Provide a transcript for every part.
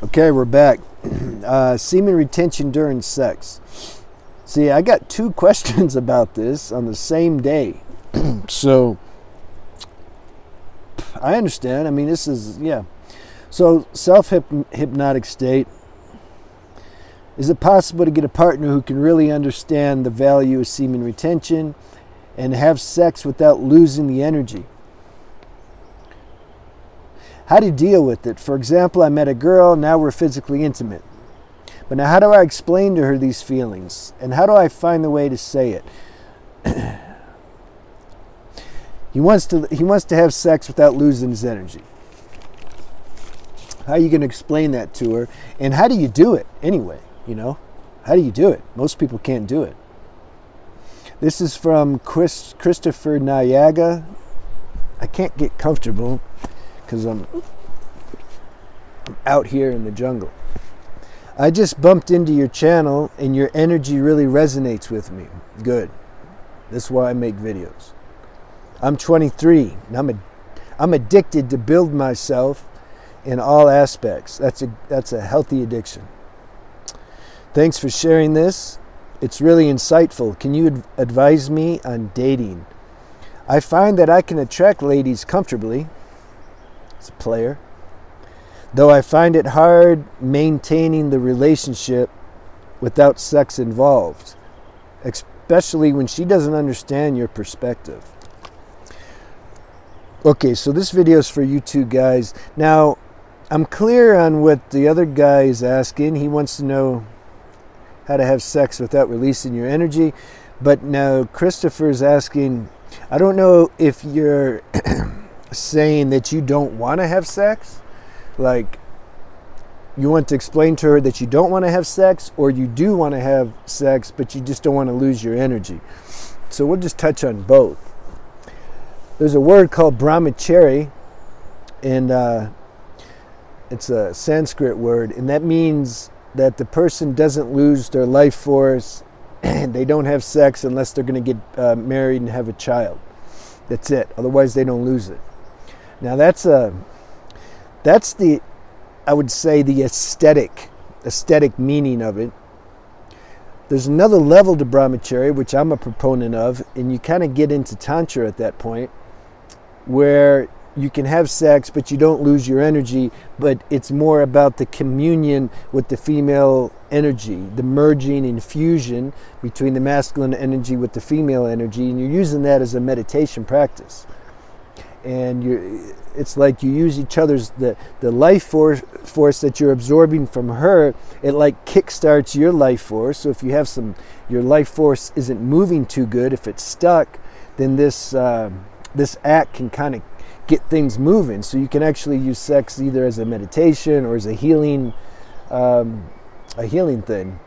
Okay, we're back. Semen retention during sex. See, I got 2 questions about this on the same day. So, I understand. I mean, this is, yeah. So, self-hypnotic state. Is it possible to get a partner who can really understand the value of semen retention and have sex without losing the energy? How do you deal with it? For example, I met a girl, now we're physically intimate. But now how do I explain to her these feelings? And how do I find the way to say it? He wants to have sex without losing his energy. How are you going to explain that to her? And how do you do it anyway? You know? How do you do it? Most people can't do it. This is from Christopher Nyaga. I can't get comfortable because I'm out here in the jungle. I just bumped into your channel and your energy really resonates with me. Good. That's why I make videos. I'm 23 and I'm addicted to build myself in all aspects. That's a healthy addiction. Thanks for sharing this. It's really insightful. Can you advise me on dating? I find that I can attract ladies comfortably as a player, though I find it hard maintaining the relationship without sex involved, especially when she doesn't understand your perspective. Okay, so this video is for you 2 guys. Now, I'm clear on what the other guy is asking. He wants to know how to have sex without releasing your energy. But now Christopher's asking, I don't know if you're saying that you don't want to have sex, like you want to explain to her that you don't want to have sex, or you do want to have sex but you just don't want to lose your energy. So we'll just touch on both. There's a word called brahmacari, and it's a Sanskrit word, and that means that the person doesn't lose their life force and they don't have sex unless they're going to get married and have a child. That's it. Otherwise they don't lose it. Now that's the, I would say, the aesthetic meaning of it. There's another level to brahmacari, which I'm a proponent of, and you kind of get into tantra at that point, where you can have sex but you don't lose your energy, but it's more about the communion with the female energy, the merging and fusion between the masculine energy with the female energy, and you're using that as a meditation practice. And it's like you use each other's, the life force that you're absorbing from her, it like kickstarts your life force. So if you have your life force isn't moving too good, if it's stuck, then this act can kind of get things moving. So you can actually use sex either as a meditation or as a healing thing.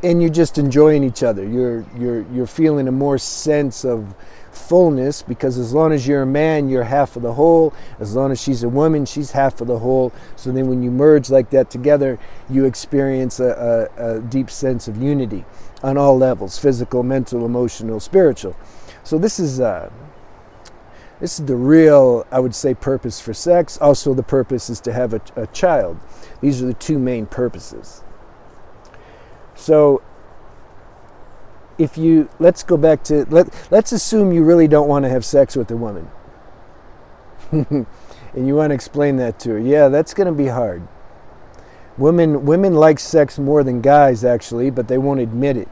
And you're just enjoying each other. You're feeling a more sense of fullness, because as long as you're a man, you're half of the whole. As long as she's a woman, she's half of the whole. So then when you merge like that together, you experience a deep sense of unity on all levels: physical, mental, emotional, spiritual. So this is the real, I would say, purpose for sex. Also, the purpose is to have a child. These are the 2 main purposes. So let's go back to, let's assume you really don't want to have sex with a woman. And you want to explain that to her. Yeah, that's going to be hard. Women like sex more than guys, actually, but they won't admit it.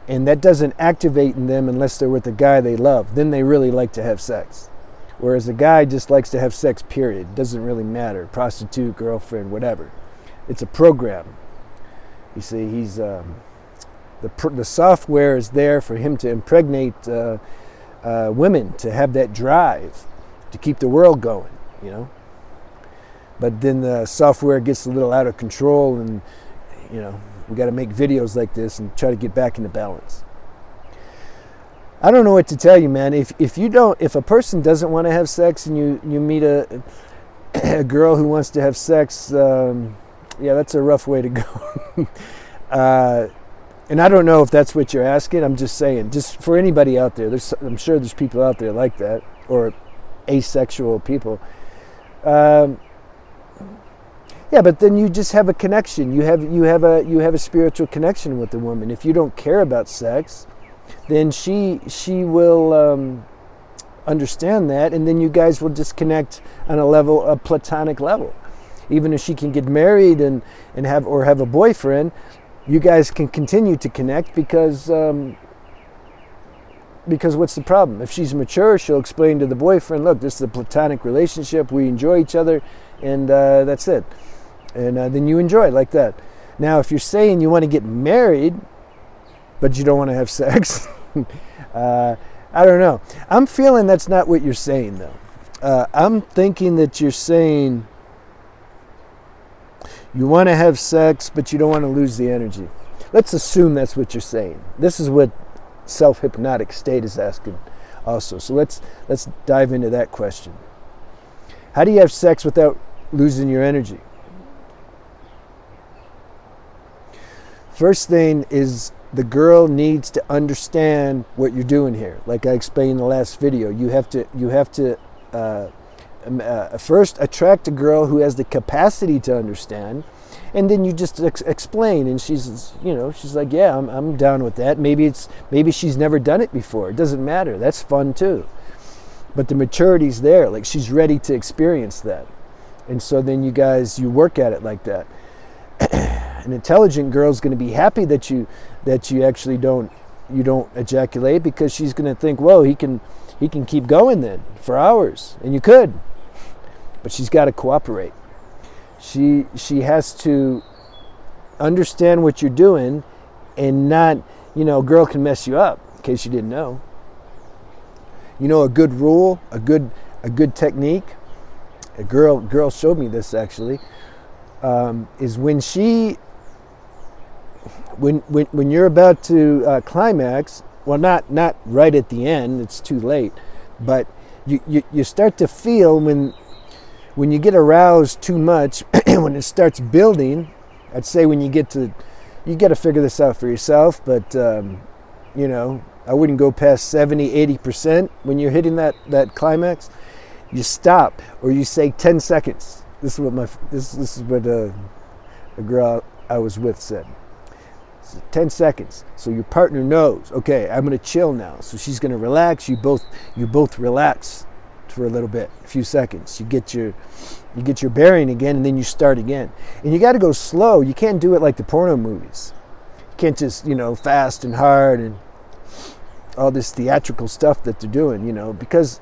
And that doesn't activate in them unless they're with a guy they love. Then they really like to have sex. Whereas a guy just likes to have sex, period. Doesn't really matter. Prostitute, girlfriend, whatever. It's a program. You see, he's the software is there for him to impregnate women, to have that drive, to keep the world going, you know. But then the software gets a little out of control, and, you know, we got to make videos like this and try to get back into balance. I don't know what to tell you, man. If a person doesn't want to have sex and you meet a girl who wants to have sex, yeah, that's a rough way to go. And I don't know if that's what you're asking. I'm just saying, just for anybody out there, I'm sure there's people out there like that, or asexual people. Yeah, but then you just have a connection. You have a spiritual connection with the woman. If you don't care about sex, then she will understand that, and then you guys will just connect on a platonic level. Even if she can get married and have a boyfriend, you guys can continue to connect because what's the problem? If she's mature, she'll explain to the boyfriend, look, this is a platonic relationship. We enjoy each other, and that's it. And then you enjoy it like that. Now, if you're saying you want to get married, but you don't want to have sex, I don't know. I'm feeling that's not what you're saying, though. I'm thinking that you're saying you want to have sex, but you don't want to lose the energy. Let's assume that's what you're saying. This is what self-hypnotic state is asking also. So let's dive into that question. How do you have sex without losing your energy? First thing is the girl needs to understand what you're doing here. Like I explained in the last video, you have to first attract a girl who has the capacity to understand, and then you just explain, and she's like, yeah, I'm down with that. Maybe she's never done it before. It doesn't matter. That's fun too. But the maturity's there. Like she's ready to experience that, and so then you work at it like that. An intelligent girl is going to be happy that you actually don't ejaculate, because she's going to think, whoa, he can keep going then for hours, and you could, but she's got to cooperate. She has to understand what you're doing, and not, a girl can mess you up, in case you didn't know. A good rule, a good technique. A girl showed me this actually. Is when you're about to climax, well, not right at the end, it's too late, but you start to feel when you get aroused too much, when it starts building. I'd say when you got to figure this out for yourself, but I wouldn't go past 70-80% when you're hitting that climax. You stop, or you say 10 seconds. This is what a girl I was with said. 10 seconds. So your partner knows, okay, I'm going to chill now. So she's going to relax. You both relax for a little bit, a few seconds. You get your bearing again, and then you start again. And you got to go slow. You can't do it like the porno movies. You can't just, fast and hard and all this theatrical stuff that they're doing, because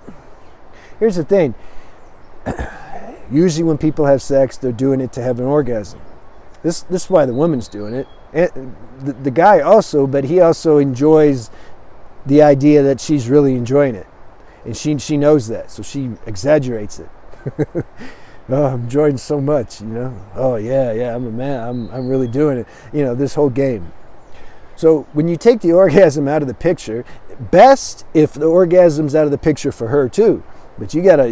here's the thing. Usually when people have sex, they're doing it to have an orgasm. This is why the woman's doing it. And the guy also, but he also enjoys the idea that she's really enjoying it. And she knows that, so she exaggerates it. Oh, I'm enjoying so much, Oh, yeah, I'm a man. I'm really doing it. This whole game. So when you take the orgasm out of the picture, best if the orgasm's out of the picture for her too. But you gotta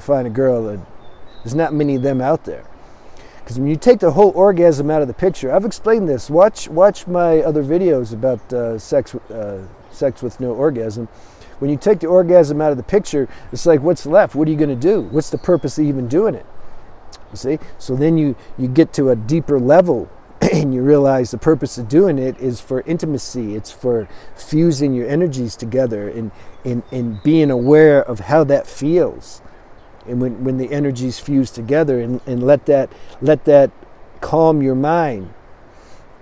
find a girl that there's not many of them out there. Because when you take the whole orgasm out of the picture, I've explained this. Watch my other videos about sex with no orgasm. When you take the orgasm out of the picture, it's like, what's left? What are you going to do? What's the purpose of even doing it? You see? So then you get to a deeper level, and you realize the purpose of doing it is for intimacy. It's for fusing your energies together and being aware of how that feels. And when the energies fuse together, and let that calm your mind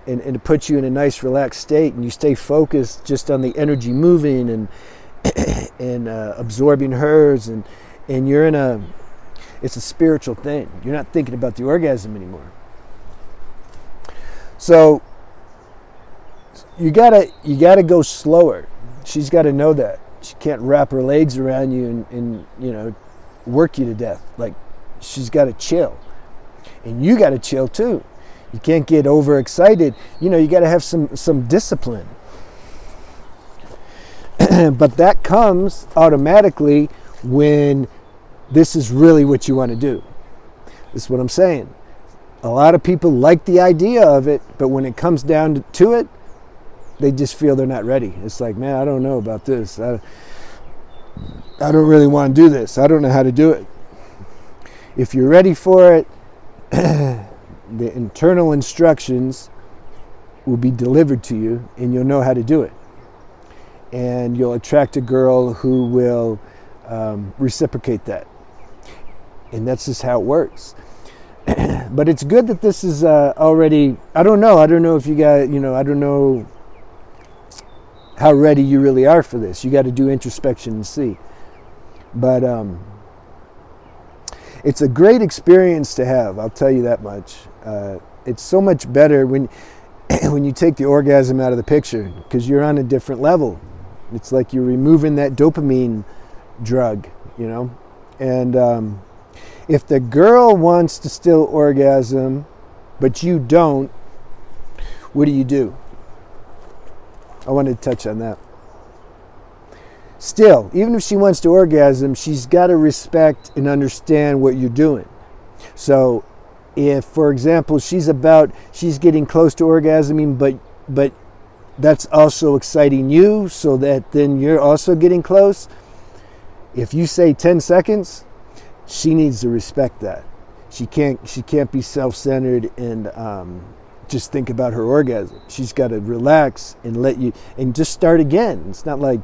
and put you in a nice relaxed state, and you stay focused just on the energy moving and absorbing hers, and you're it's a spiritual thing. You're not thinking about the orgasm anymore. So you gotta go slower. She's got to know that. She can't wrap her legs around you and work you to death. Like, she's got to chill, and you got to chill too. You can't get overexcited. You got to have some discipline. But that comes automatically when this is really what you want to do. This is what I'm saying. A lot of people like the idea of it, but when it comes down to it, they just feel they're not ready. It's like, man, I don't know about this. I don't really want to do this. I don't know how to do it. If you're ready for it, the internal instructions will be delivered to you, and you'll know how to do it. And you'll attract a girl who will reciprocate that. And that's just how it works. But it's good that this is already, I don't know if you guys, I don't know how ready you really are for this. You got to do introspection and see. But it's a great experience to have, I'll tell you that much. It's so much better when you take the orgasm out of the picture, because you're on a different level. It's like you're removing that dopamine drug, And if the girl wants to still orgasm, but you don't, what do? I wanted to touch on that. Still, even if she wants to orgasm, she's got to respect and understand what you're doing. So if, for example, she's getting close to orgasming, but that's also exciting you, so that then you're also getting close. If you say 10 seconds, she needs to respect that. She can't be self-centered and just think about her orgasm. She's got to relax and let you, and just start again. It's not like,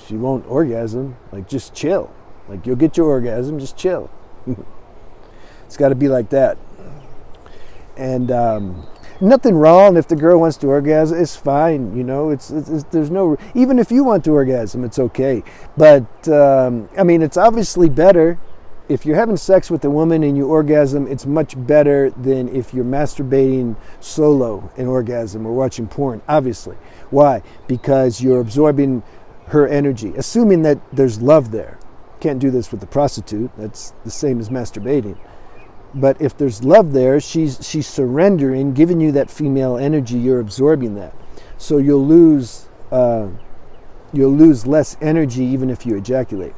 she won't orgasm. Like, just chill. Like, you'll get your orgasm, just chill. It's got to be like that. And nothing wrong if the girl wants to orgasm. It's fine, It's there's no, even if you want to orgasm, it's okay. But it's obviously better if you're having sex with a woman and you orgasm. It's much better than if you're masturbating solo and orgasm, or watching porn. Obviously, why? Because you're absorbing her energy, assuming that there's love there. Can't do this with the prostitute. That's the same as masturbating. But if there's love there, she's surrendering, giving you that female energy. You're absorbing that, so you'll lose less energy even if you ejaculate.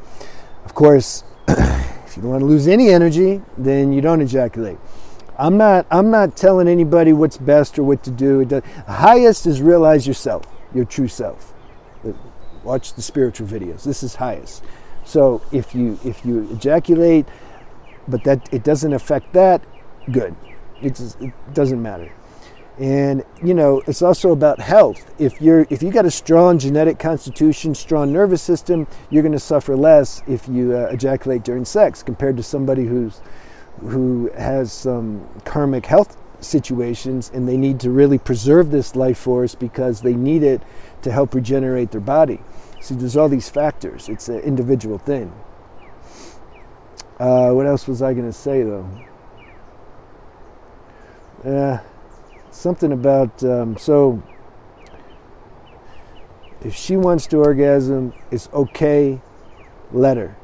Of course, if you don't want to lose any energy, then you don't ejaculate. I'm not telling anybody what's best or what to do. The highest is realize yourself, your true self. Watch the spiritual videos. This is highest. So if you ejaculate, but that it doesn't affect that, good. It doesn't matter. And it's also about health. If you got a strong genetic constitution, strong nervous system, you're going to suffer less if you ejaculate during sex, compared to somebody who has some karmic health situations, and they need to really preserve this life force because they need it to help regenerate their body. See, there's all these factors. It's an individual thing. What else was I going to say, though? Something about, so if she wants to orgasm, it's okay, let her.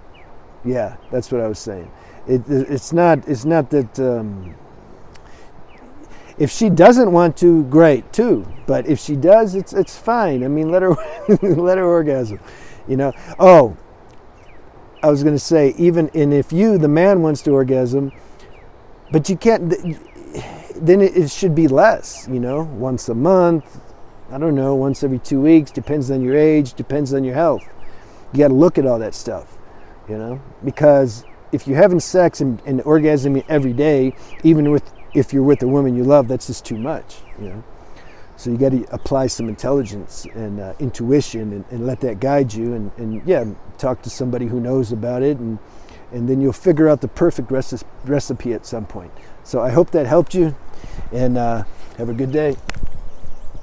Yeah, that's what I was saying. It's not that, if she doesn't want to, great too. But if she does, it's fine. Let her let her orgasm. Oh, I was going to say, and if you, the man, wants to orgasm, but you can't, then it should be less. Once a month. I don't know, once every 2 weeks. Depends on your age. Depends on your health. You got to look at all that stuff. Because if you're having sex and orgasming every day, even if you're with a woman you love, that's just too much, So you got to apply some intelligence and intuition and let that guide you, and talk to somebody who knows about it, and then you'll figure out the perfect recipe at some point. So I hope that helped you, and have a good day.